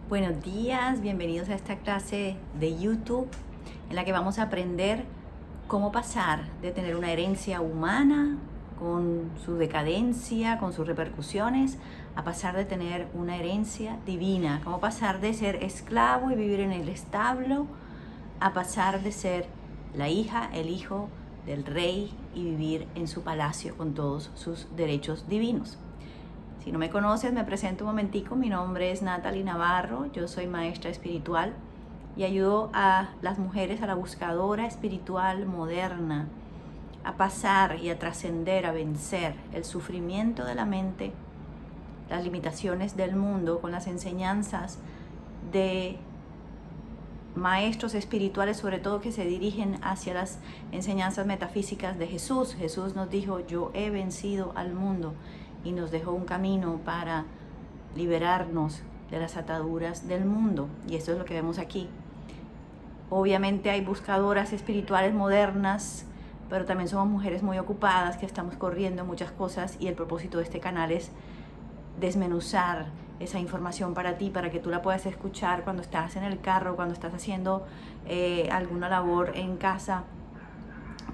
Buenos días, bienvenidos a esta clase de YouTube en la que vamos a aprender cómo pasar de tener una herencia humana con su decadencia, con sus repercusiones, a pasar de tener una herencia divina, cómo pasar de ser esclavo y vivir en el establo, a pasar de ser la hija, el hijo del rey y vivir en su palacio con todos sus derechos divinos. Si no me conoces, me presento un momentico. Mi nombre es Natalie Navarro, yo soy maestra espiritual y ayudo a las mujeres, a la buscadora espiritual moderna, a pasar y a trascender, a vencer el sufrimiento de la mente, las limitaciones del mundo con las enseñanzas de maestros espirituales, sobre todo que se dirigen hacia las enseñanzas metafísicas de Jesús. Jesús nos dijo: yo he vencido al mundo, y nos dejó un camino para liberarnos de las ataduras del mundo, y eso es lo que vemos aquí. Obviamente hay buscadoras espirituales modernas, pero también somos mujeres muy ocupadas que estamos corriendo muchas cosas, y el propósito de este canal es desmenuzar esa información para ti, para que tú la puedas escuchar cuando estás en el carro, cuando estás haciendo alguna labor en casa,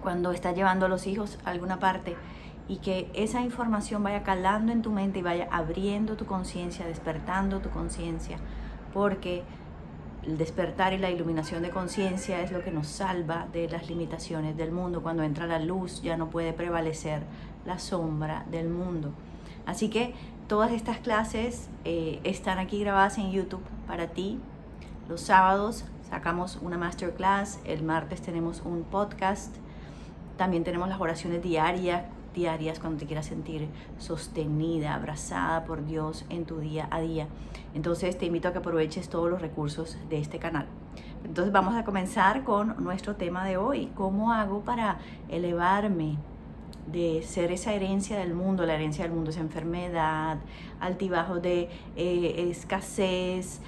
cuando estás llevando a los hijos a alguna parte, y que esa información vaya calando en tu mente y vaya abriendo tu conciencia, despertando tu conciencia, porque el despertar y la iluminación de conciencia es lo que nos salva de las limitaciones del mundo. Cuando entra la luz ya no puede prevalecer la sombra del mundo. Así que todas estas clases están aquí grabadas en YouTube para ti. Los sábados sacamos una masterclass, el martes tenemos un podcast, también tenemos las oraciones diarias cuando te quieras sentir sostenida, abrazada por Dios en tu día a día. Entonces te invito a que aproveches todos los recursos de este canal. Entonces vamos a comenzar con nuestro tema de hoy: ¿cómo hago para elevarme de ser esa herencia del mundo? La herencia del mundo es enfermedad, altibajos de escasez,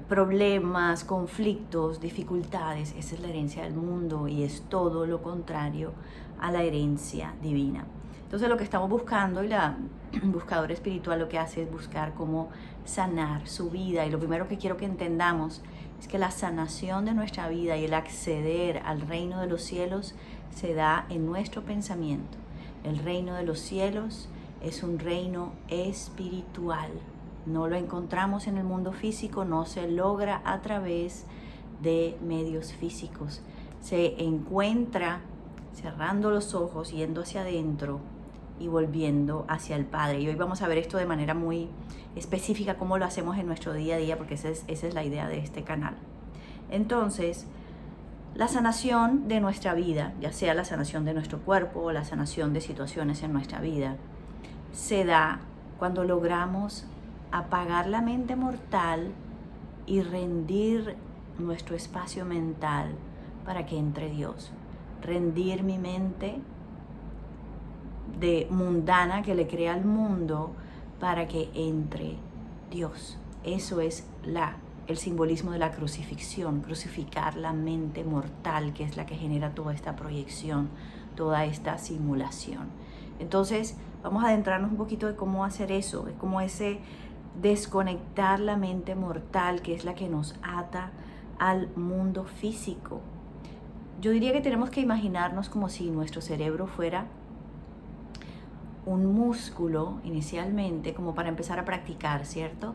problemas, conflictos, dificultades. Esa es la herencia del mundo, y es todo lo contrario a la herencia divina. Entonces lo que estamos buscando, y la buscadora espiritual lo que hace es buscar cómo sanar su vida. Y lo primero que quiero que entendamos es que la sanación de nuestra vida y el acceder al reino de los cielos se da en nuestro pensamiento. El reino de los cielos es un reino espiritual. No lo encontramos en el mundo físico, no se logra a través de medios físicos. Se encuentra cerrando los ojos, yendo hacia adentro y volviendo hacia el Padre. Y hoy vamos a ver esto de manera muy específica, cómo lo hacemos en nuestro día a día, porque esa es la idea de este canal. Entonces, la sanación de nuestra vida, ya sea la sanación de nuestro cuerpo o la sanación de situaciones en nuestra vida, se da cuando logramos apagar la mente mortal y rendir nuestro espacio mental para que entre Dios. Rendir mi mente de mundana que le crea al mundo para que entre Dios. Eso es el simbolismo de la crucifixión, crucificar la mente mortal, que es la que genera toda esta proyección, toda esta simulación. Entonces, vamos a adentrarnos un poquito de cómo hacer eso, es como ese desconectar la mente mortal, que es la que nos ata al mundo físico. Yo diría que tenemos que imaginarnos como si nuestro cerebro fuera un músculo inicialmente, como para empezar a practicar, ¿cierto?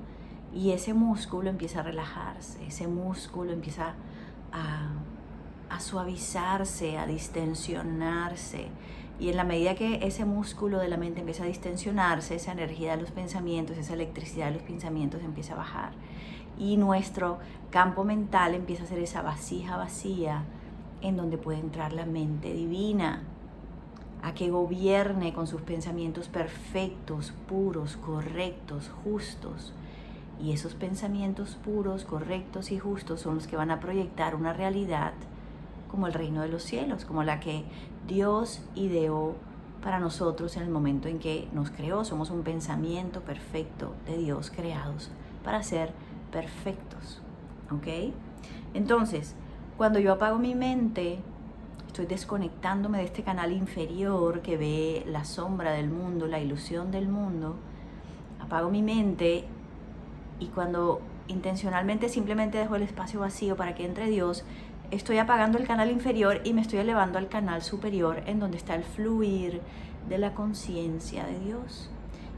Y ese músculo empieza a relajarse, ese músculo empieza a suavizarse, a distensionarse. Y en la medida que ese músculo de la mente empieza a distensionarse, esa energía de los pensamientos, esa electricidad de los pensamientos empieza a bajar. Y nuestro campo mental empieza a ser esa vasija vacía en donde puede entrar la mente divina, a que gobierne con sus pensamientos perfectos, puros, correctos, justos. Y esos pensamientos puros, correctos y justos son los que van a proyectar una realidad como el reino de los cielos, como la que Dios ideó para nosotros en el momento en que nos creó. Somos un pensamiento perfecto de Dios, creados para ser perfectos, ¿ok? Entonces, cuando yo apago mi mente, estoy desconectándome de este canal inferior que ve la sombra del mundo, la ilusión del mundo. Apago mi mente Y cuando intencionalmente simplemente dejo el espacio vacío para que entre Dios, estoy apagando el canal inferior y me estoy elevando al canal superior, en donde está el fluir de la conciencia de Dios.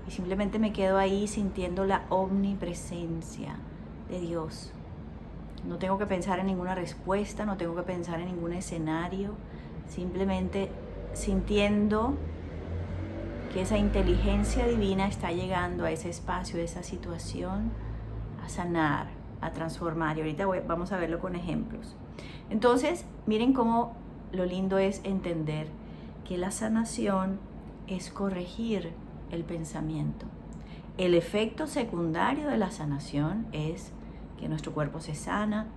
Y simplemente me quedo ahí sintiendo la omnipresencia de Dios. No tengo que pensar en ninguna respuesta, no tengo que pensar en ningún escenario, simplemente sintiendo que esa inteligencia divina está llegando a ese espacio, a esa situación, a sanar, a transformar. Y ahorita vamos a verlo con ejemplos. Entonces, miren cómo lo lindo es entender que la sanación es corregir el pensamiento. El efecto secundario de la sanación es que nuestro cuerpo se sana,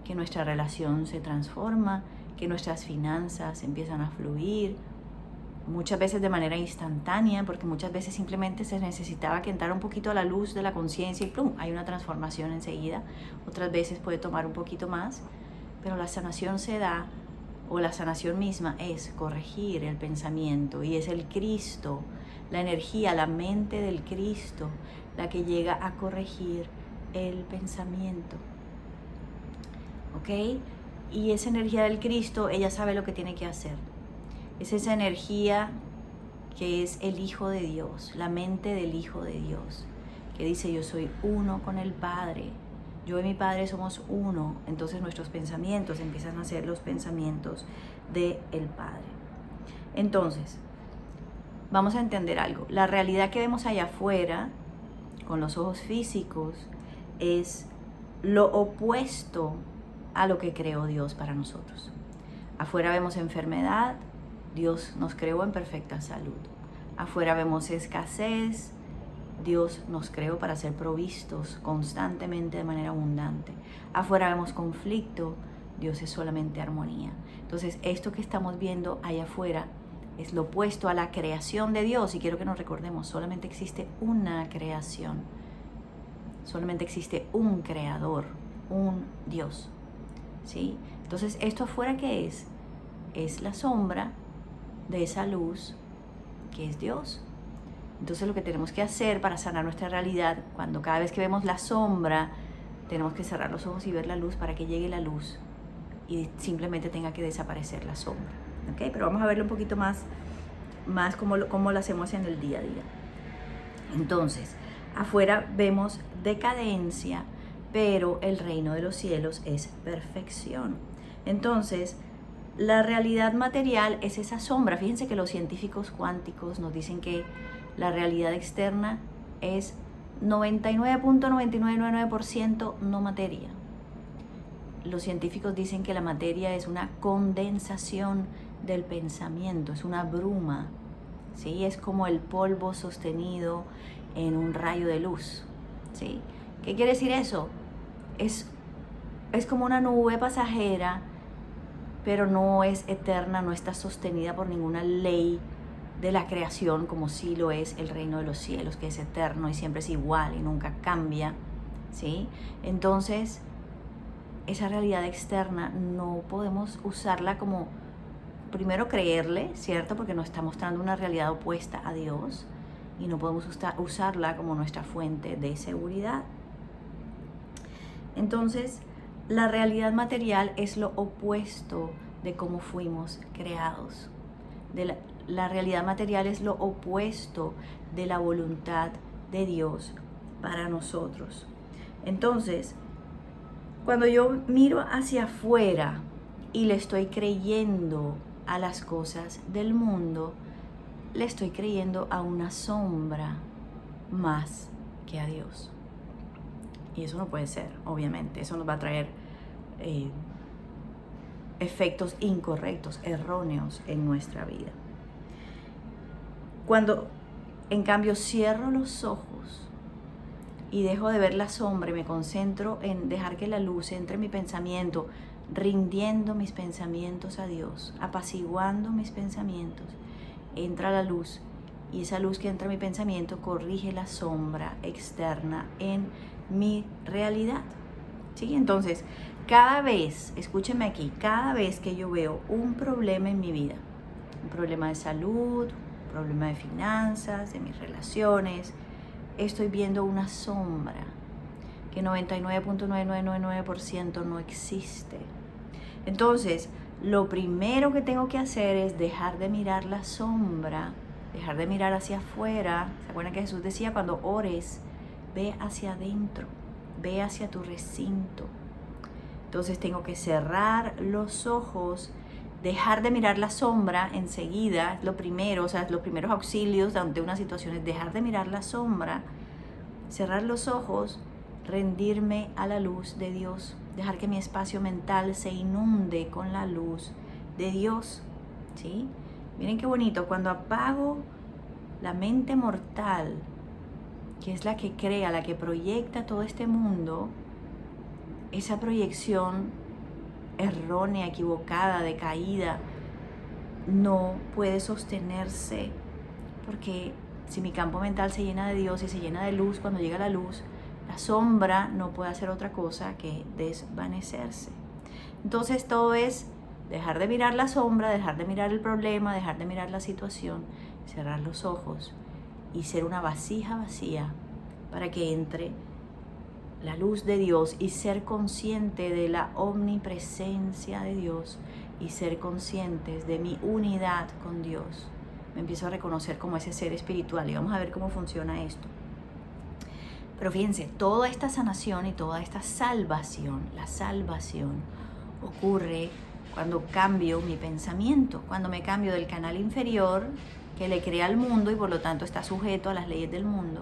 que nuestra relación se transforma, que nuestras finanzas empiezan a fluir, muchas veces de manera instantánea, porque muchas veces simplemente se necesitaba que entrara un poquito a la luz de la conciencia y ¡plum!, hay una transformación enseguida. Otras veces puede tomar un poquito más, pero la sanación se da, o la sanación misma es corregir el pensamiento, y es el Cristo, la energía, la mente del Cristo, la que llega a corregir el pensamiento. ¿Ok? Y esa energía del Cristo, ella sabe lo que tiene que hacer. Es esa energía que es el Hijo de Dios, la mente del Hijo de Dios, que dice: yo soy uno con el Padre, yo y mi Padre somos uno. Entonces nuestros pensamientos empiezan a ser los pensamientos del Padre. Entonces, vamos a entender algo. La realidad que vemos allá afuera, con los ojos físicos, es lo opuesto a lo que creó Dios para nosotros. Afuera vemos enfermedad, Dios nos creó en perfecta salud. Afuera vemos escasez, Dios nos creó para ser provistos constantemente de manera abundante. Afuera vemos conflicto, Dios es solamente armonía. Entonces, esto que estamos viendo allá afuera es lo opuesto a la creación de Dios. Y quiero que nos recordemos, solamente existe una creación. Solamente existe un creador, un Dios. ¿Sí? Entonces, ¿esto afuera qué es? Es la sombra de esa luz que es Dios. Entonces, lo que tenemos que hacer para sanar nuestra realidad, cuando cada vez que vemos la sombra, tenemos que cerrar los ojos y ver la luz para que llegue la luz y simplemente tenga que desaparecer la sombra. ¿Ok? Pero vamos a verlo un poquito más cómo lo hacemos en el día a día. Entonces, afuera vemos decadencia, pero el reino de los cielos es perfección. Entonces, la realidad material es esa sombra. Fíjense que los científicos cuánticos nos dicen que la realidad externa es 99.9999% no materia. Los científicos dicen que la materia es una condensación del pensamiento, es una bruma, ¿sí? Es como el polvo sostenido en un rayo de luz, ¿sí? ¿Qué quiere decir eso? Es como una nube pasajera, pero no es eterna, no está sostenida por ninguna ley de la creación, como sí lo es el reino de los cielos, que es eterno y siempre es igual y nunca cambia, ¿sí? Entonces, esa realidad externa no podemos usarla como, primero, creerle, ¿cierto? Porque nos está mostrando una realidad opuesta a Dios, y no podemos usarla como nuestra fuente de seguridad. Entonces, la realidad material es lo opuesto de cómo fuimos creados. La realidad material es lo opuesto de la voluntad de Dios para nosotros. Entonces, cuando yo miro hacia afuera y le estoy creyendo a las cosas del mundo, le estoy creyendo a una sombra más que a Dios. Y eso no puede ser, obviamente. Eso nos va a traer efectos incorrectos, erróneos en nuestra vida. Cuando, en cambio, cierro los ojos y dejo de ver la sombra y me concentro en dejar que la luz entre en mi pensamiento, rindiendo mis pensamientos a Dios, apaciguando mis pensamientos, entra la luz, y esa luz que entra en mi pensamiento corrige la sombra externa en mi realidad. ¿Sí? Entonces, cada vez, escúchenme aquí, cada vez que yo veo un problema en mi vida, un problema de salud, un problema de finanzas, de mis relaciones, estoy viendo una sombra que 99.9999% no existe. Entonces, lo primero que tengo que hacer es dejar de mirar la sombra, dejar de mirar hacia afuera. ¿Se acuerdan que Jesús decía, cuando ores, ve hacia adentro, ve hacia tu recinto? Entonces tengo que cerrar los ojos, dejar de mirar la sombra enseguida, lo primero, o sea, los primeros auxilios ante una situación es dejar de mirar la sombra, cerrar los ojos, rendirme a la luz de Dios, dejar que mi espacio mental se inunde con la luz de Dios, ¿sí? Miren qué bonito, cuando apago la mente mortal, que es la que crea, la que proyecta todo este mundo, esa proyección errónea, equivocada, decaída, no puede sostenerse, porque si mi campo mental se llena de Dios y se llena de luz, cuando llega la luz, la sombra no puede hacer otra cosa que desvanecerse. Entonces todo es dejar de mirar la sombra, dejar de mirar el problema, dejar de mirar la situación, cerrar los ojos y ser una vasija vacía para que entre la luz de Dios y ser consciente de la omnipresencia de Dios y ser conscientes de mi unidad con Dios. Me empiezo a reconocer como ese ser espiritual y vamos a ver cómo funciona esto. Pero fíjense, toda esta sanación y toda esta salvación, la salvación ocurre cuando cambio mi pensamiento, cuando me cambio del canal inferior que le crea al mundo y por lo tanto está sujeto a las leyes del mundo,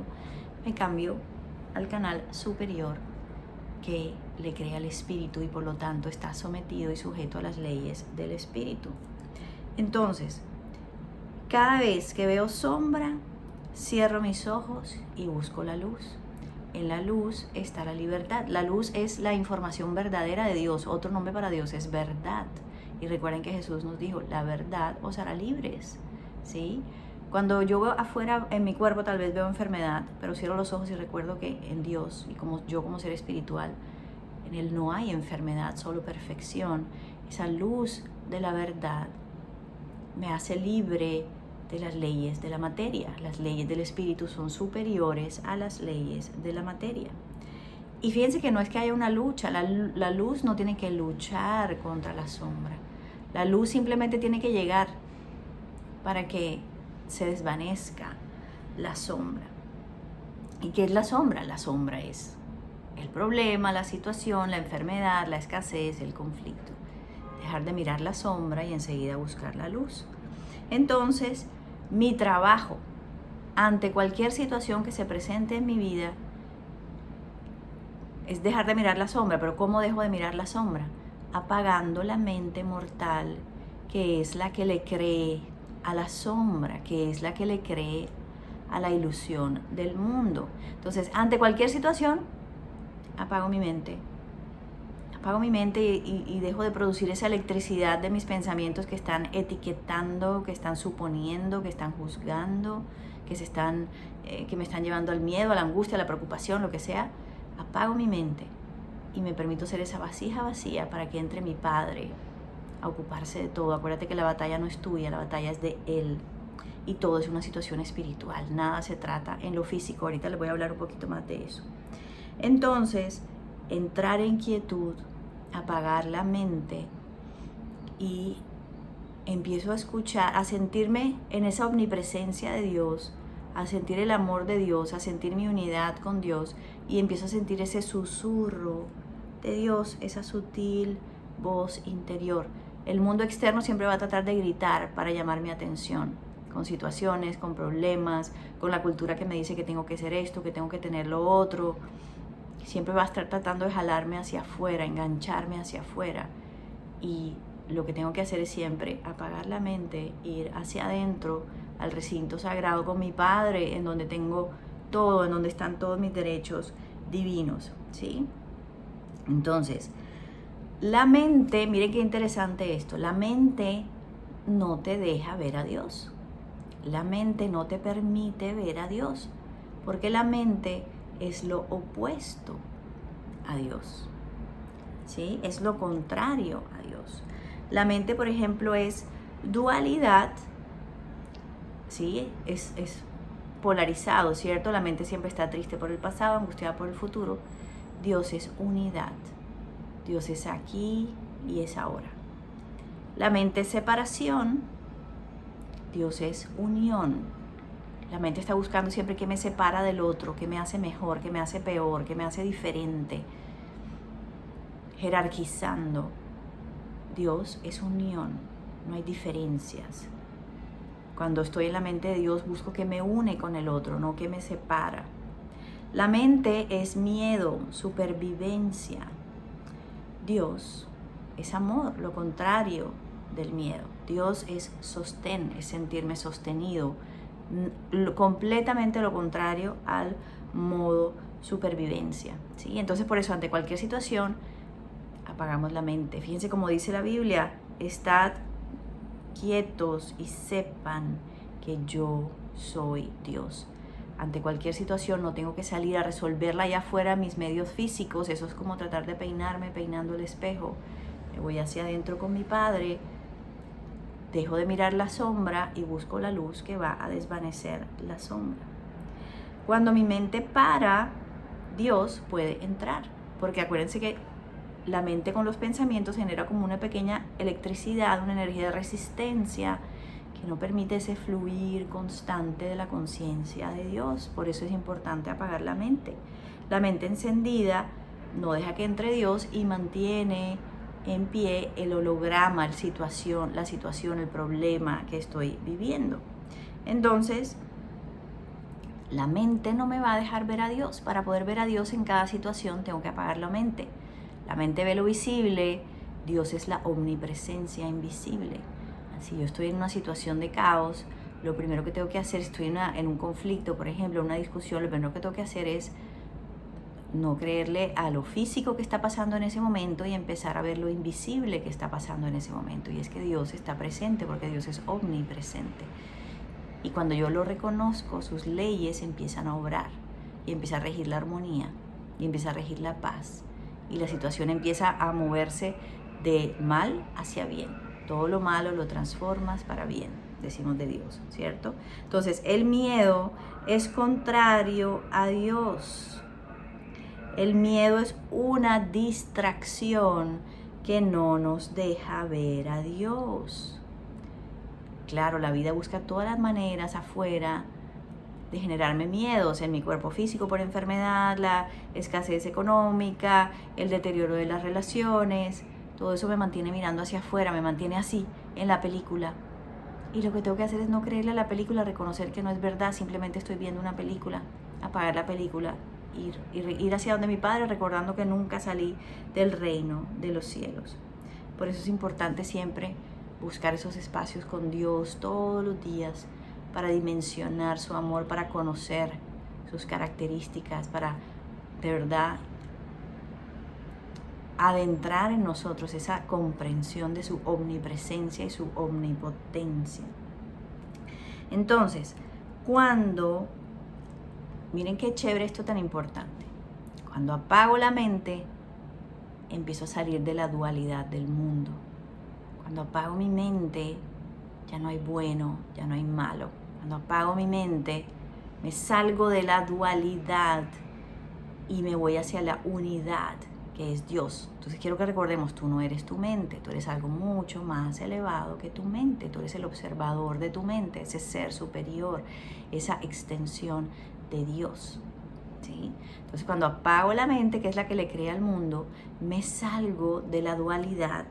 me cambio al canal superior que le crea al espíritu y por lo tanto está sometido y sujeto a las leyes del espíritu. Entonces, cada vez que veo sombra, cierro mis ojos y busco la luz. En la luz está la libertad. La luz es la información verdadera de Dios. Otro nombre para Dios es verdad. Y recuerden que Jesús nos dijo, la verdad os hará libres, ¿sí? Cuando yo veo afuera en mi cuerpo tal vez veo enfermedad, pero cierro los ojos y recuerdo que en Dios y como yo como ser espiritual, en Él no hay enfermedad, solo perfección. Esa luz de la verdad me hace libre de las leyes de la materia. Las leyes del espíritu son superiores a las leyes de la materia. Y fíjense que no es que haya una lucha, la luz no tiene que luchar contra la sombra. La luz simplemente tiene que llegar para que se desvanezca la sombra. ¿Y qué es la sombra? La sombra es el problema, la situación, la enfermedad, la escasez, el conflicto. Dejar de mirar la sombra y enseguida buscar la luz. Entonces, mi trabajo ante cualquier situación que se presente en mi vida es dejar de mirar la sombra. ¿Pero cómo dejo de mirar la sombra? Apagando la mente mortal, que es la que le cree a la sombra, que es la que le cree a la ilusión del mundo. Entonces, ante cualquier situación, apago mi mente y dejo de producir esa electricidad de mis pensamientos que están etiquetando, que están suponiendo, que están juzgando, que me están llevando al miedo, a la angustia, a la preocupación, lo que sea. Apago mi mente y me permito ser esa vasija vacía para que entre mi Padre a ocuparse de todo. Acuérdate que la batalla no es tuya, la batalla es de Él. Y todo es una situación espiritual, nada se trata en lo físico. Ahorita les voy a hablar un poquito más de eso. Entonces, entrar en quietud, apagar la mente y empiezo a escuchar, a sentirme en esa omnipresencia de Dios, a sentir el amor de Dios, a sentir mi unidad con Dios y empiezo a sentir ese susurro de Dios, esa sutil voz interior. El mundo externo siempre va a tratar de gritar para llamar mi atención, con situaciones, con problemas, con la cultura que me dice que tengo que hacer esto, que tengo que tener lo otro. Siempre va a estar tratando de jalarme hacia afuera, engancharme hacia afuera. Y lo que tengo que hacer es siempre apagar la mente, ir hacia adentro, al recinto sagrado con mi Padre, en donde tengo todo, en donde están todos mis derechos divinos, ¿sí? Entonces, la mente, miren qué interesante esto, la mente no te deja ver a Dios. La mente no te permite ver a Dios, porque la mente es lo opuesto a Dios, ¿sí? Es lo contrario a Dios. La mente, por ejemplo, es dualidad, ¿sí? Es polarizado, ¿cierto? La mente siempre está triste por el pasado, angustiada por el futuro, Dios es unidad. Dios es aquí y es ahora. La mente es separación. Dios es unión. La mente está buscando siempre qué me separa del otro, qué me hace mejor, qué me hace peor, qué me hace diferente. Jerarquizando. Dios es unión, no hay diferencias. Cuando estoy en la mente de Dios busco que me une con el otro, no que me separa. La mente es miedo, supervivencia. Dios es amor, lo contrario del miedo. Dios es sostén, es sentirme sostenido. Completamente lo contrario al modo supervivencia, ¿sí? Entonces por eso ante cualquier situación apagamos la mente. Fíjense como dice la Biblia, estad quietos y sepan que yo soy Dios. Ante cualquier situación no tengo que salir a resolverla allá afuera, mis medios físicos. Eso es como tratar de peinarme peinando el espejo. Me voy hacia adentro con mi Padre, dejo de mirar la sombra y busco la luz que va a desvanecer la sombra. Cuando mi mente para, Dios puede entrar, porque acuérdense que la mente con los pensamientos genera como una pequeña electricidad, una energía de resistencia que no permite ese fluir constante de la conciencia de Dios. Por eso es importante apagar la mente. La mente encendida no deja que entre Dios y mantiene en pie el holograma, la situación, el problema que estoy viviendo. Entonces, la mente no me va a dejar ver a Dios. Para poder ver a Dios en cada situación tengo que apagar la mente. La mente ve lo visible, Dios es la omnipresencia invisible. Si yo estoy en una situación de caos, lo primero que tengo que hacer, si estoy en un conflicto, por ejemplo, una discusión, lo primero que tengo que hacer es no creerle a lo físico que está pasando en ese momento y empezar a ver lo invisible que está pasando en ese momento. Y es que Dios está presente porque Dios es omnipresente. Y cuando yo lo reconozco, sus leyes empiezan a obrar y empieza a regir la armonía y empieza a regir la paz. Y la situación empieza a moverse de mal hacia bien. Todo lo malo lo transformas para bien, decimos de Dios, ¿cierto? Entonces, el miedo es contrario a Dios. El miedo es una distracción que no nos deja ver a Dios. Claro, la vida busca todas las maneras afuera de generarme miedos en mi cuerpo físico por enfermedad, la escasez económica, el deterioro de las relaciones. Todo eso me mantiene mirando hacia afuera, me mantiene así, en la película. Y lo que tengo que hacer es no creerle a la película, reconocer que no es verdad, simplemente estoy viendo una película, apagar la película, ir hacia donde mi Padre, recordando que nunca salí del reino de los cielos. Por eso es importante siempre buscar esos espacios con Dios todos los días, para dimensionar su amor, para conocer sus características, para de verdad adentrar en nosotros esa comprensión de su omnipresencia y su omnipotencia. Entonces, miren qué chévere esto tan importante, cuando apago la mente, empiezo a salir de la dualidad del mundo. Cuando apago mi mente, ya no hay bueno, ya no hay malo. Cuando apago mi mente, me salgo de la dualidad y me voy hacia la unidad, que es Dios. Entonces quiero que recordemos, tú no eres tu mente, tú eres algo mucho más elevado que tu mente. Tú eres el observador de tu mente, ese ser superior, esa extensión de Dios, ¿sí? Entonces cuando apago la mente, que es la que le crea al mundo, me salgo de la dualidad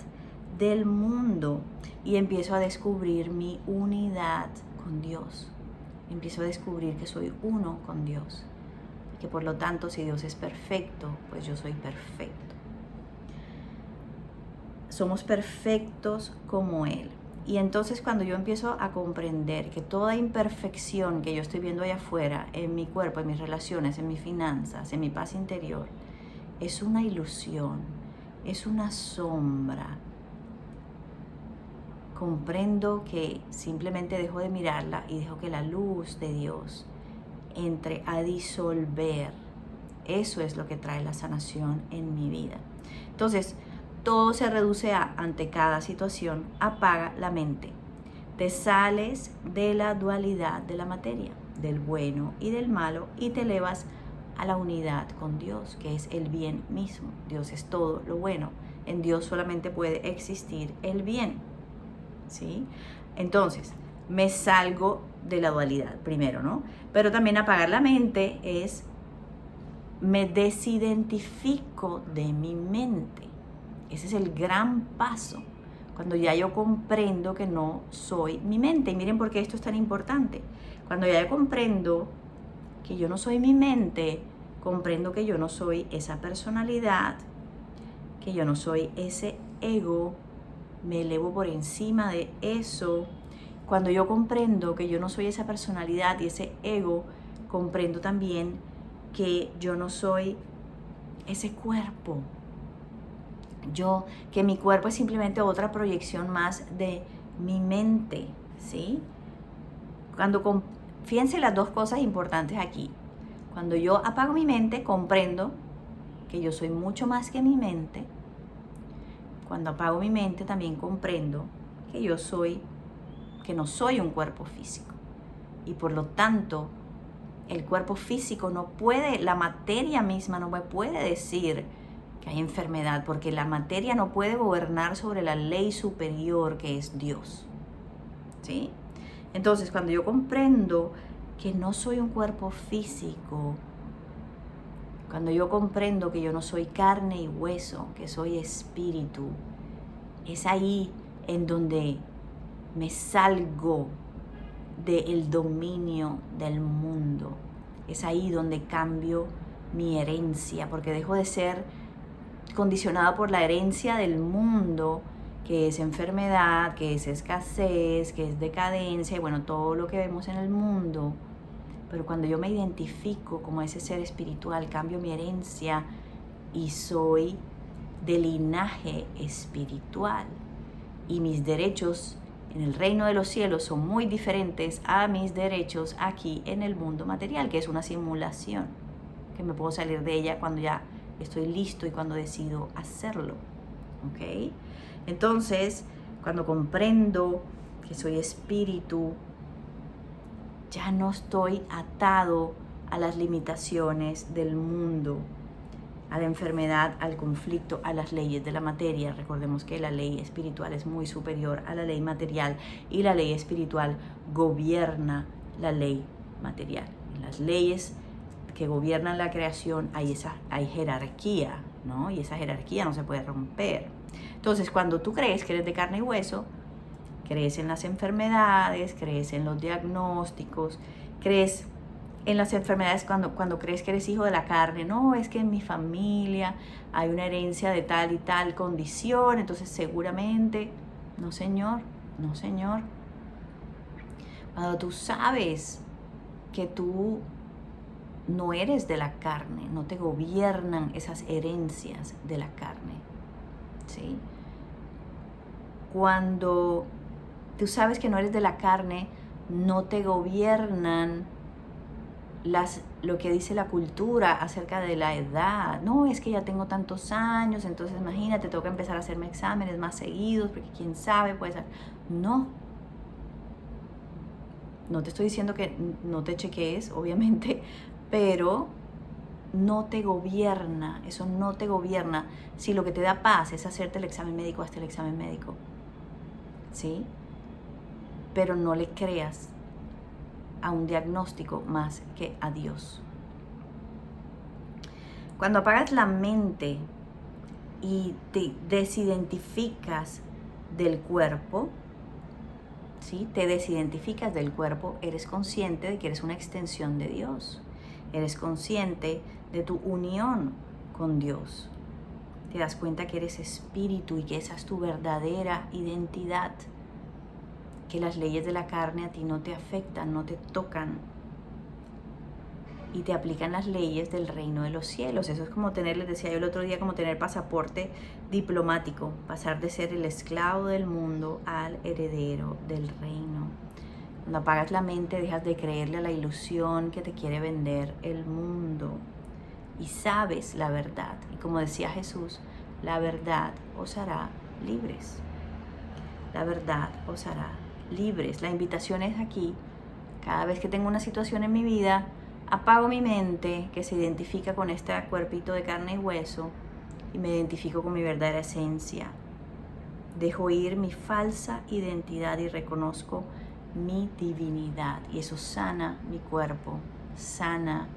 del mundo y empiezo a descubrir mi unidad con Dios. Empiezo a descubrir que soy uno con Dios, que por lo tanto, si Dios es perfecto, pues yo soy perfecto. Somos perfectos como Él. Y entonces cuando yo empiezo a comprender que toda imperfección que yo estoy viendo allá afuera, en mi cuerpo, en mis relaciones, en mis finanzas, en mi paz interior, es una ilusión, es una sombra, comprendo que simplemente dejo de mirarla y dejo que la luz de Dios entre a disolver. Eso es lo que trae la sanación en mi vida. Entonces, todo se reduce a, ante cada situación, apaga la mente. Te sales de la dualidad de la materia, del bueno y del malo, y te elevas a la unidad con Dios, que es el bien mismo. Dios es todo lo bueno. En Dios solamente puede existir el bien, ¿sí? Entonces, me salgo de la dualidad primero, ¿no? Pero también apagar la mente es, me desidentifico de mi mente. Ese es el gran paso, cuando ya yo comprendo que no soy mi mente. Y miren por qué esto es tan importante. Cuando ya yo comprendo que yo no soy mi mente, comprendo que yo no soy esa personalidad, que yo no soy ese ego, me elevo por encima de eso. Cuando yo comprendo que yo no soy esa personalidad y ese ego, comprendo también que yo no soy ese cuerpo. Que mi cuerpo es simplemente otra proyección más de mi mente, ¿sí? Fíjense las dos cosas importantes aquí. Cuando yo apago mi mente, comprendo que yo soy mucho más que mi mente. Cuando apago mi mente, también comprendo que que no soy un cuerpo físico. Y por lo tanto, el cuerpo físico la materia misma no me puede decir que hay enfermedad, porque la materia no puede gobernar sobre la ley superior que es Dios, ¿sí? Entonces, cuando yo comprendo que no soy un cuerpo físico, cuando yo comprendo que yo no soy carne y hueso, que soy espíritu, es ahí en donde me salgo del dominio del mundo. Es ahí donde cambio mi herencia, porque dejo de ser condicionada por la herencia del mundo, que es enfermedad, que es escasez, que es decadencia, y bueno, todo lo que vemos en el mundo. Pero cuando yo me identifico como ese ser espiritual, cambio mi herencia y soy de linaje espiritual. Y mis derechos en el reino de los cielos son muy diferentes a mis derechos aquí en el mundo material, que es una simulación, que me puedo salir de ella cuando ya estoy listo y cuando decido hacerlo, ¿ok? Entonces, cuando comprendo que soy espíritu, ya no estoy atado a las limitaciones del mundo, a la enfermedad, al conflicto, a las leyes de la materia. Recordemos que la ley espiritual es muy superior a la ley material y la ley espiritual gobierna la ley material. En las leyes que gobiernan la creación hay jerarquía, ¿no? Y esa jerarquía no se puede romper. Entonces, cuando tú crees que eres de carne y hueso, crees en las enfermedades, crees en los diagnósticos, crees en las enfermedades cuando crees que eres hijo de la carne. No, es que en mi familia hay una herencia de tal y tal condición, entonces seguramente, no señor, no señor. Cuando tú sabes que tú no eres de la carne, no te gobiernan esas herencias de la carne, ¿sí? Cuando tú sabes que no eres de la carne, no te gobiernan lo que dice la cultura acerca de la edad. No, es que ya tengo tantos años, entonces imagínate, tengo que empezar a hacerme exámenes más seguidos, porque quién sabe, puede ser. No te estoy diciendo que no te chequees, obviamente, pero no te gobierna, eso no te gobierna. Si lo que te da paz es hacerte el examen médico, hazte el examen médico, ¿sí? Pero no le creas a un diagnóstico más que a Dios. Cuando apagas la mente y te desidentificas del cuerpo, ¿sí? Te desidentificas del cuerpo, eres consciente de que eres una extensión de Dios. Eres consciente de tu unión con Dios. Te das cuenta que eres espíritu y que esa es tu verdadera identidad. Que las leyes de la carne a ti no te afectan, no te tocan. Y te aplican las leyes del reino de los cielos. Eso es como les decía yo el otro día, como tener pasaporte diplomático. Pasar de ser el esclavo del mundo al heredero del reino. Cuando apagas la mente, dejas de creerle a la ilusión que te quiere vender el mundo. Y sabes la verdad. Y como decía Jesús, la verdad os hará libres. La verdad os hará libres. La invitación es aquí. Cada vez que tengo una situación en mi vida, Apago mi mente que se identifica con este cuerpito de carne y hueso y me identifico con mi verdadera esencia. Dejo ir mi falsa identidad y reconozco mi divinidad. Y eso sana mi cuerpo, sana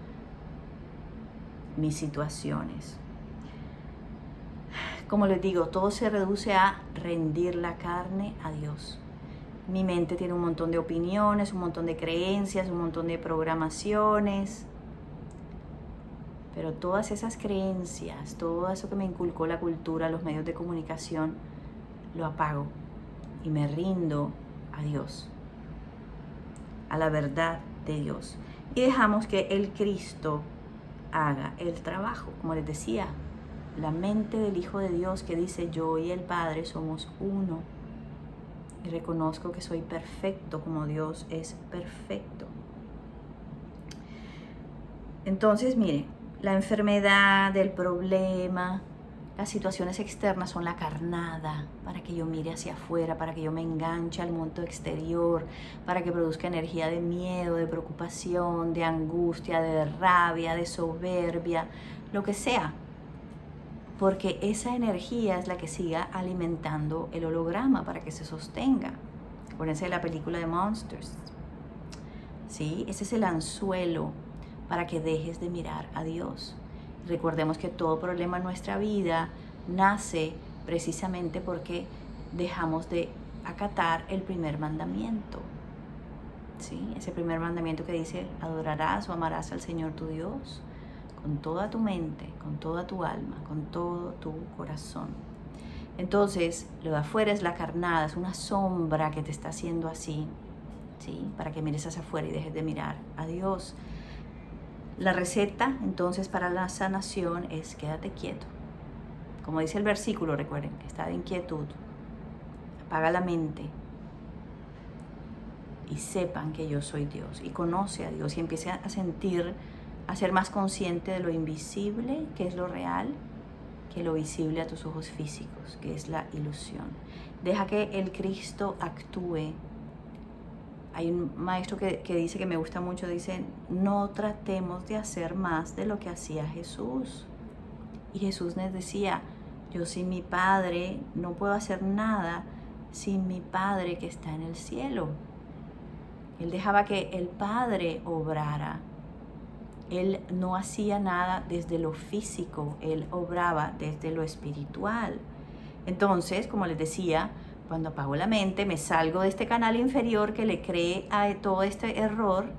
mis situaciones. Como les digo, todo se reduce a rendir la carne a Dios. Mi mente tiene un montón de opiniones, un montón de creencias, un montón de programaciones. Pero todas esas creencias, todo eso que me inculcó la cultura, los medios de comunicación, lo apago y me rindo a Dios, a la verdad de Dios. Y dejamos que el Cristo haga el trabajo. Como les decía, la mente del Hijo de Dios que dice: yo y el Padre somos uno. Y reconozco que soy perfecto como Dios es perfecto. Entonces, miren, la enfermedad, el problema, las situaciones externas son la carnada para que yo mire hacia afuera, para que yo me enganche al mundo exterior, para que produzca energía de miedo, de preocupación, de angustia, de rabia, de soberbia, lo que sea. Porque esa energía es la que siga alimentando el holograma para que se sostenga. Acuérdense de la película de Monsters. ¿Sí? Ese es el anzuelo para que dejes de mirar a Dios. Recordemos que todo problema en nuestra vida nace precisamente porque dejamos de acatar el primer mandamiento. ¿Sí? Ese primer mandamiento que dice: adorarás o amarás al Señor tu Dios con toda tu mente, con toda tu alma, con todo tu corazón. Entonces, lo de afuera es la carnada, es una sombra que te está haciendo así, ¿sí? Para que mires hacia afuera y dejes de mirar a Dios. La receta, entonces, para la sanación es: quédate quieto. Como dice el versículo, recuerden, que está de inquietud. Apaga la mente y sepan que yo soy Dios. Y conoce a Dios y empiece a sentir, a ser más consciente de lo invisible, que es lo real, que lo visible a tus ojos físicos, que es la ilusión. Deja que el Cristo actúe. Hay un maestro que dice, que me gusta mucho, dice: no tratemos de hacer más de lo que hacía Jesús. Y Jesús les decía: yo sin mi Padre no puedo hacer nada sin mi Padre que está en el cielo. Él dejaba que el Padre obrara. Él no hacía nada desde lo físico, él obraba desde lo espiritual. Entonces, como les decía, cuando apago la mente, me salgo de este canal inferior que le cree a todo este error,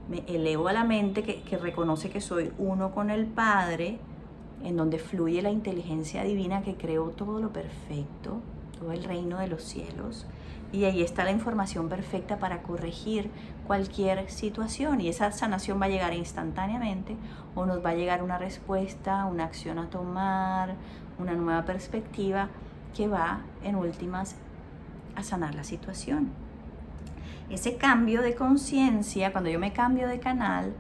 me elevo a la mente que reconoce que soy uno con el Padre, en donde fluye la inteligencia divina que creó todo lo perfecto, todo el reino de los cielos. Y ahí está la información perfecta para corregir cualquier situación. Y esa sanación va a llegar instantáneamente, o nos va a llegar una respuesta, una acción a tomar, una nueva perspectiva que va, en últimas, a sanar la situación. Ese cambio de conciencia, cuando yo me cambio de canal,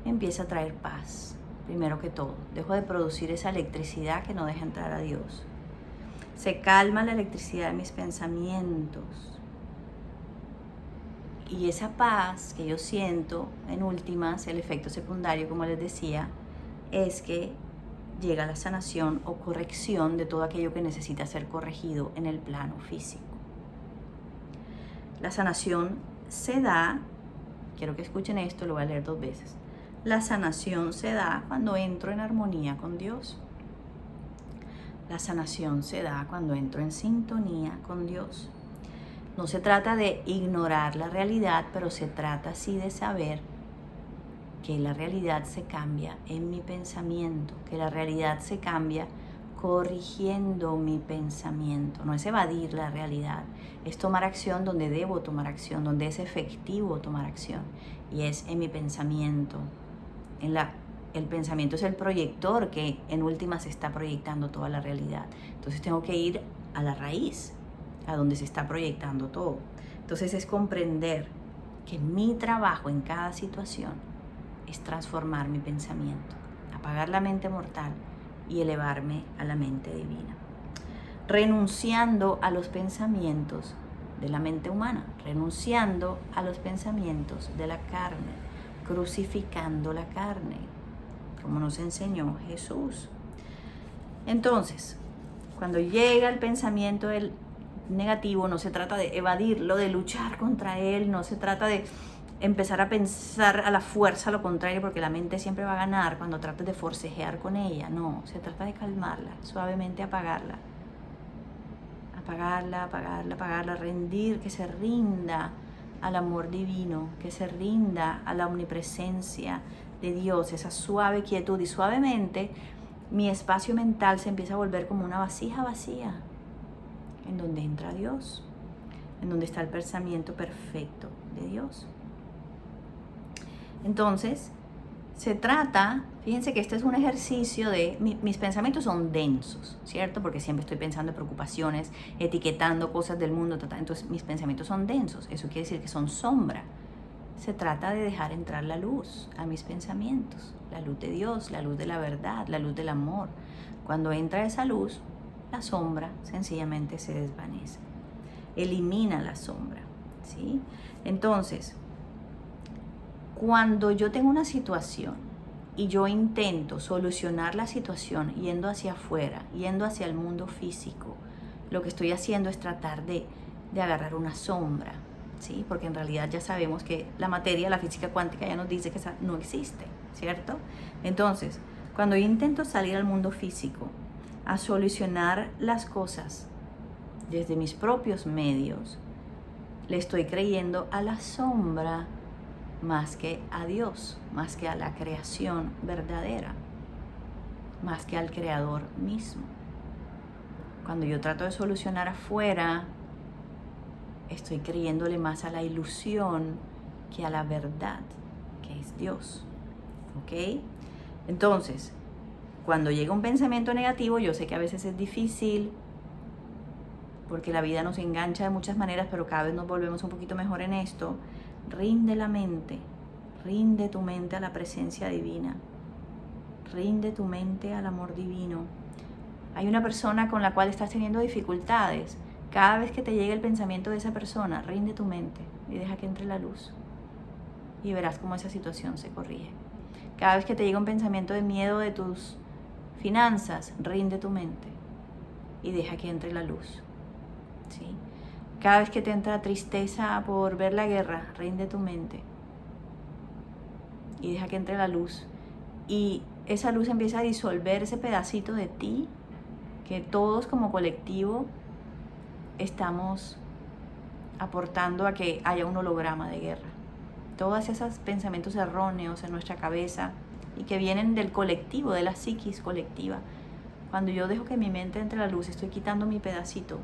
me empieza a traer paz. Primero que todo, dejo de producir esa electricidad que no deja entrar a Dios. Se calma la electricidad de mis pensamientos. Y esa paz que yo siento, en últimas, el efecto secundario, como les decía, es que llega la sanación o corrección de todo aquello que necesita ser corregido en el plano físico. La sanación se da, quiero que escuchen esto, lo voy a leer 2 veces. La sanación se da cuando entro en armonía con Dios. La sanación se da cuando entro en sintonía con Dios. No se trata de ignorar la realidad, pero se trata sí de saber que la realidad se cambia en mi pensamiento, que la realidad se cambia corrigiendo mi pensamiento. No es evadir la realidad, es tomar acción donde debo tomar acción, donde es efectivo tomar acción, y es en mi pensamiento. El pensamiento es el proyector que en última se está proyectando toda la realidad. Entonces tengo que ir a la raíz, a donde se está proyectando todo. Entonces es comprender que mi trabajo en cada situación es transformar mi pensamiento, apagar la mente mortal y elevarme a la mente divina. Renunciando a los pensamientos de la mente humana, renunciando a los pensamientos de la carne, crucificando la carne, como nos enseñó Jesús. Entonces, cuando llega el pensamiento del negativo, no se trata de evadirlo, de luchar contra él, no se trata de empezar a pensar a la fuerza lo contrario, porque la mente siempre va a ganar cuando trates de forcejear con ella. No, se trata de calmarla, suavemente apagarla, rendir, que se rinda al amor divino, que se rinda a la omnipresencia de Dios, esa suave quietud, y suavemente mi espacio mental se empieza a volver como una vasija vacía, en donde entra Dios, en donde está el pensamiento perfecto de Dios. Entonces, se trata, fíjense que este es un ejercicio de, mis pensamientos son densos, ¿cierto? Porque siempre estoy pensando en preocupaciones, etiquetando cosas del mundo, entonces mis pensamientos son densos, eso quiere decir que son sombra. Se trata de dejar entrar la luz a mis pensamientos, la luz de Dios, la luz de la verdad, la luz del amor. Cuando entra esa luz, la sombra sencillamente se desvanece. Elimina la sombra, ¿sí? Entonces, cuando yo tengo una situación y yo intento solucionar la situación yendo hacia afuera, yendo hacia el mundo físico, lo que estoy haciendo es tratar de agarrar una sombra, ¿sí? Porque en realidad ya sabemos que la materia, la física cuántica ya nos dice que esa no existe, ¿cierto? Entonces, cuando yo intento salir al mundo físico a solucionar las cosas desde mis propios medios, le estoy creyendo a la sombra más que a Dios, más que a la creación verdadera, más que al Creador mismo. Cuando yo trato de solucionar afuera, estoy creyéndole más a la ilusión que a la verdad, que es Dios. ¿Ok? Entonces, cuando llega un pensamiento negativo, yo sé que a veces es difícil, porque la vida nos engancha de muchas maneras, pero cada vez nos volvemos un poquito mejor en esto. Rinde la mente, rinde tu mente a la presencia divina, rinde tu mente al amor divino. Hay una persona con la cual estás teniendo dificultades. Cada vez que te llegue el pensamiento de esa persona, rinde tu mente y deja que entre la luz. Y verás cómo esa situación se corrige. Cada vez que te llega un pensamiento de miedo de tus finanzas, rinde tu mente y deja que entre la luz. ¿Sí? Cada vez que te entra tristeza por ver la guerra, rinde tu mente y deja que entre la luz. Y esa luz empieza a disolver ese pedacito de ti que todos como colectivo estamos aportando a que haya un holograma de guerra. Todos esos pensamientos erróneos en nuestra cabeza y que vienen del colectivo, de la psiquis colectiva. Cuando yo dejo que mi mente entre la luz, estoy quitando mi pedacito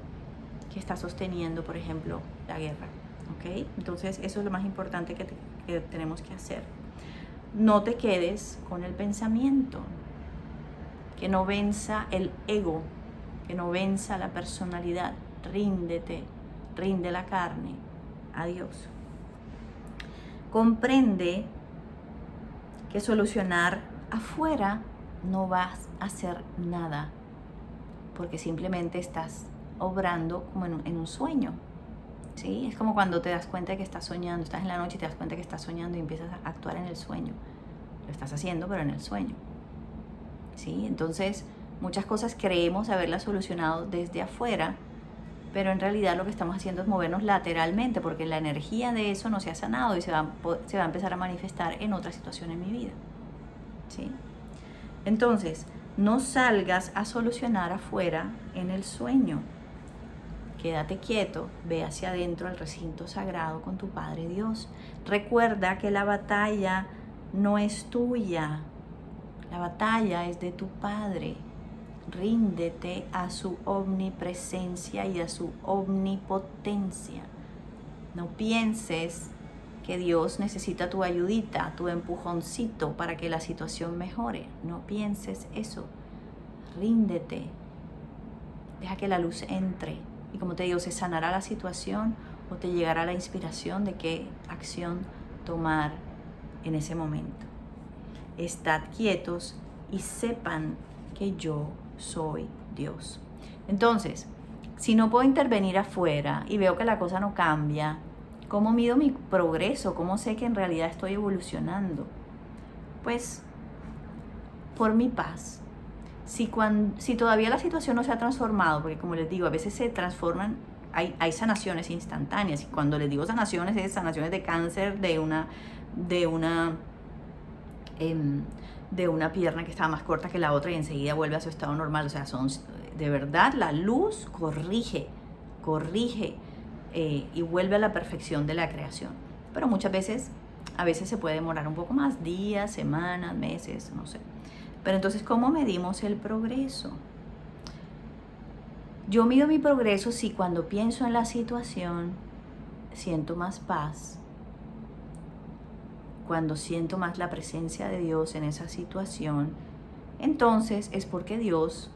que está sosteniendo, por ejemplo, la guerra. ¿Ok? Entonces, eso es lo más importante que tenemos que hacer. No te quedes con el pensamiento, que no venza el ego, que no venza la personalidad. Ríndete, rinde la carne a Dios. Comprende que solucionar afuera no vas a hacer nada, porque simplemente estás obrando como en un sueño, ¿sí? Es como cuando te das cuenta de que estás soñando, estás en la noche y te das cuenta que estás soñando y empiezas a actuar en el sueño. Lo estás haciendo, pero en el sueño, ¿sí? Entonces, muchas cosas creemos haberlas solucionado desde afuera, pero en realidad lo que estamos haciendo es movernos lateralmente, porque la energía de eso no se ha sanado y se va a empezar a manifestar en otra situación en mi vida, ¿sí? Entonces, no salgas a solucionar afuera en el sueño. Quédate quieto, ve hacia adentro al recinto sagrado con tu Padre Dios. Recuerda que la batalla no es tuya, la batalla es de tu Padre. Ríndete a su omnipresencia y a su omnipotencia. No pienses que Dios necesita tu ayudita, tu empujoncito para que la situación mejore. No pienses eso. Ríndete. Deja que la luz entre. Y como te digo, se sanará la situación o te llegará la inspiración de qué acción tomar en ese momento. Estad quietos y sepan que yo soy Dios. Entonces, si no puedo intervenir afuera y veo que la cosa no cambia, ¿Cómo mido mi progreso? ¿Cómo sé que en realidad estoy evolucionando? Pues por mi paz. Si todavía la situación no se ha transformado, porque como les digo, a veces se transforman, hay sanaciones instantáneas. Y cuando les digo sanaciones, es sanaciones de cáncer, de una de una pierna que estaba más corta que la otra y enseguida vuelve a su estado normal. O sea, de verdad, la luz corrige y vuelve a la perfección de la creación. Pero muchas veces, a veces se puede demorar un poco más, días, semanas, meses, no sé. Pero entonces, ¿cómo medimos el progreso? Yo mido mi progreso si cuando pienso en la situación siento más paz, cuando siento más la presencia de Dios en esa situación, entonces es porque Dios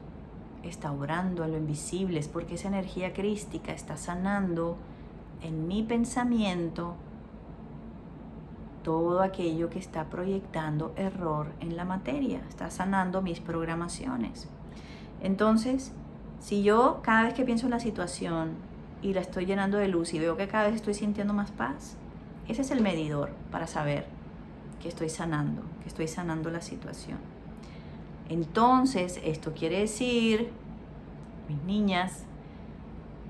está obrando en lo invisible, es porque esa energía crística está sanando en mi pensamiento todo aquello que está proyectando error en la materia, está sanando mis programaciones. Entonces, si yo cada vez que pienso en la situación y la estoy llenando de luz y veo que cada vez estoy sintiendo más paz, ese es el medidor para saber que estoy sanando la situación. Entonces, esto quiere decir, mis niñas,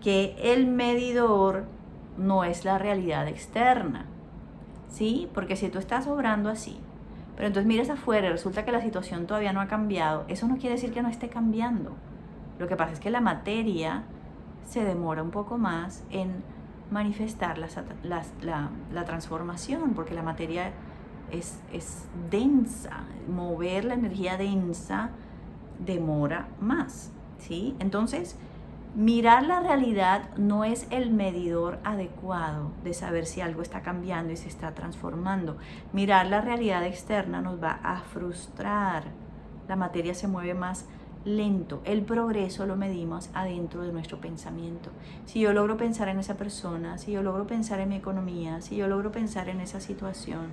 que el medidor no es la realidad externa, ¿sí? Porque si tú estás obrando así, pero entonces miras afuera y resulta que la situación todavía no ha cambiado, eso no quiere decir que no esté cambiando. Lo que pasa es que la materia se demora un poco más en manifestar la transformación, porque la materia es densa. Mover la energía densa demora más, ¿sí? Entonces, mirar la realidad no es el medidor adecuado de saber si algo está cambiando y se está transformando. Mirar la realidad externa nos va a frustrar. La materia se mueve más lento. El progreso lo medimos adentro de nuestro pensamiento. Si yo logro pensar en esa persona, si yo logro pensar en mi economía, si yo logro pensar en esa situación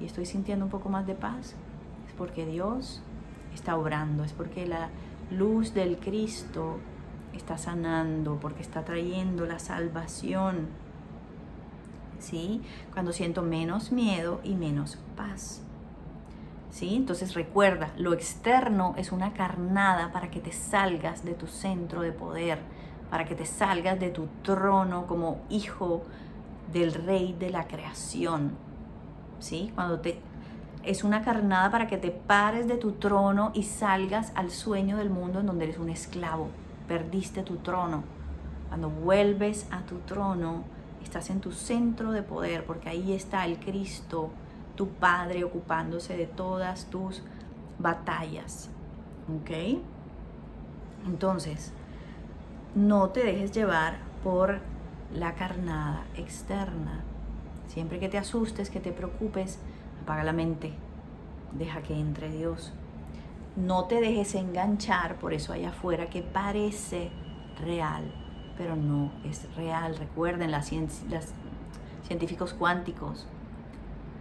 y estoy sintiendo un poco más de paz, es porque Dios está obrando, es porque la luz del Cristo está sanando, porque está trayendo la salvación, ¿sí? Cuando siento menos miedo y menos paz, ¿sí? Entonces recuerda, lo externo es una carnada para que te salgas de tu centro de poder, para que te salgas de tu trono como hijo del Rey de la creación, ¿sí? Es una carnada para que te pares de tu trono y salgas al sueño del mundo en donde eres un esclavo. Perdiste tu trono. Cuando vuelves a tu trono, estás en tu centro de poder, porque ahí está el Cristo, tu Padre, ocupándose de todas tus batallas. ¿Ok? Entonces, no te dejes llevar por la carnada externa. Siempre que te asustes, que te preocupes, apaga la mente, deja que entre Dios. No te dejes enganchar por eso allá afuera que parece real, pero no es real. Recuerden, los científicos cuánticos,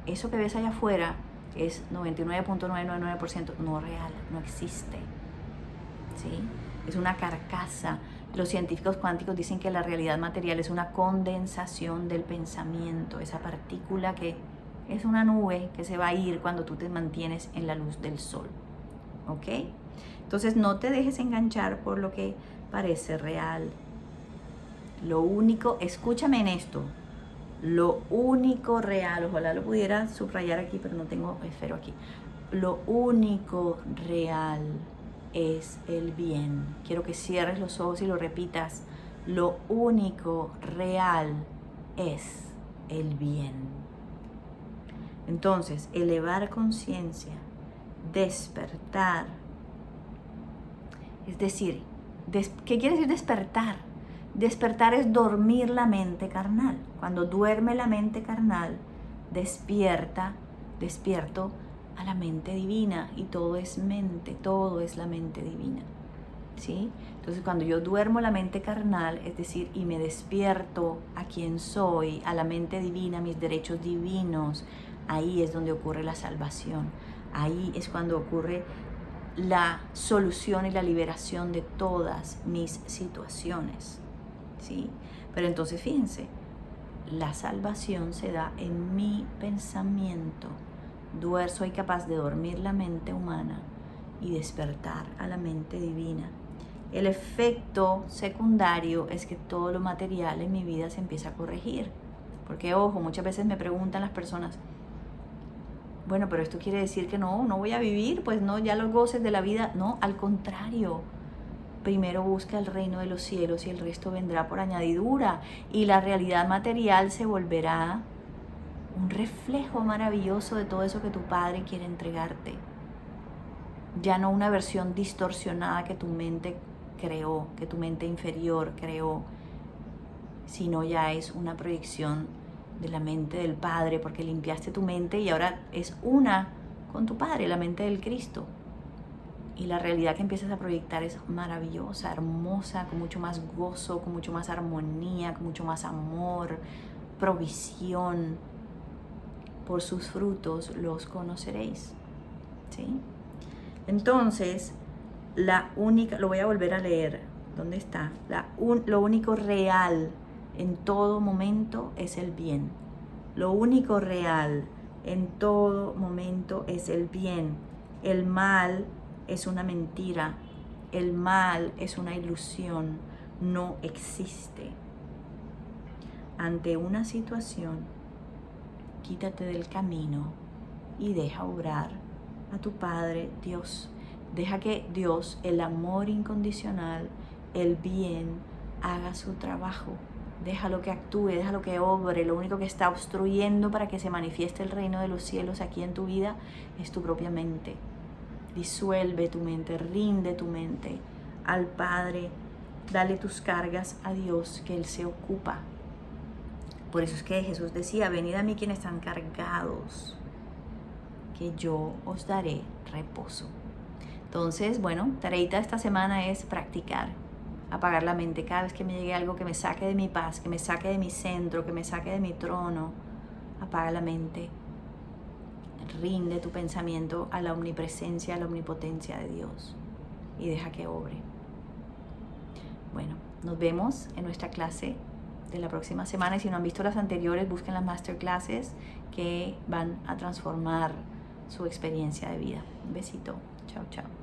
eso que ves allá afuera es 99.999% no real, no existe, ¿sí? Es una carcasa. Los científicos cuánticos dicen que la realidad material es una condensación del pensamiento, esa partícula que es una nube que se va a ir cuando tú te mantienes en la luz del sol. ¿Ok? Entonces no te dejes enganchar por lo que parece real. Lo único, escúchame en esto, lo único real, ojalá lo pudiera subrayar aquí, pero no tengo esfero aquí. Lo único real es el bien. Quiero que cierres los ojos y lo repitas. Lo único real es el bien. Entonces, elevar conciencia, despertar. Es decir, ¿qué quiere decir despertar? Despertar es dormir la mente carnal. Cuando duerme la mente carnal, despierto a la mente divina, y todo es mente, todo es la mente divina, ¿sí? Entonces cuando yo duermo la mente carnal, es decir, y me despierto a quien soy, a la mente divina, a mis derechos divinos, ahí es donde ocurre la salvación, ahí es cuando ocurre la solución y la liberación de todas mis situaciones, ¿sí? Pero entonces fíjense, La salvación se da en mi pensamiento. Soy capaz de dormir la mente humana y despertar a la mente divina. El efecto secundario es que todo lo material en mi vida se empieza a corregir. Porque, ojo, muchas veces me preguntan las personas, bueno, pero esto quiere decir que no voy a vivir, pues no, ya los goces de la vida. No, al contrario. Primero busca el reino de los cielos y el resto vendrá por añadidura. Y la realidad material se volverá un reflejo maravilloso de todo eso que tu Padre quiere entregarte. Ya no una versión distorsionada que tu mente creó, que tu mente inferior creó, sino ya es una proyección de la mente del Padre, porque limpiaste tu mente y ahora es una con tu Padre, la mente del Cristo. Y la realidad que empiezas a proyectar es maravillosa, hermosa, con mucho más gozo, con mucho más armonía, con mucho más amor, provisión. Por sus frutos los conoceréis. ¿Sí? Entonces, lo voy a volver a leer. ¿Dónde está? Lo único real en todo momento es el bien. Lo único real en todo momento es el bien. El mal es una mentira. El mal es una ilusión. No existe. Ante una situación, quítate del camino y deja obrar a tu Padre Dios. Deja que Dios, el amor incondicional, el bien, haga su trabajo. Déjalo que actúe, déjalo que obre. Lo único que está obstruyendo para que se manifieste el reino de los cielos aquí en tu vida es tu propia mente. Disuelve tu mente, rinde tu mente al Padre. Dale tus cargas a Dios, que Él se ocupa. Por eso es que Jesús decía, venid a mí quienes están cargados, que yo os daré reposo. Entonces, bueno, tareita esta semana es practicar, apagar la mente. Cada vez que me llegue algo que me saque de mi paz, que me saque de mi centro, que me saque de mi trono, apaga la mente. Rinde tu pensamiento a la omnipresencia, a la omnipotencia de Dios y deja que obre. Bueno, nos vemos en nuestra clase de la próxima semana y si no han visto las anteriores, busquen las masterclasses que van a transformar su experiencia de vida. Un besito. Chao, chao.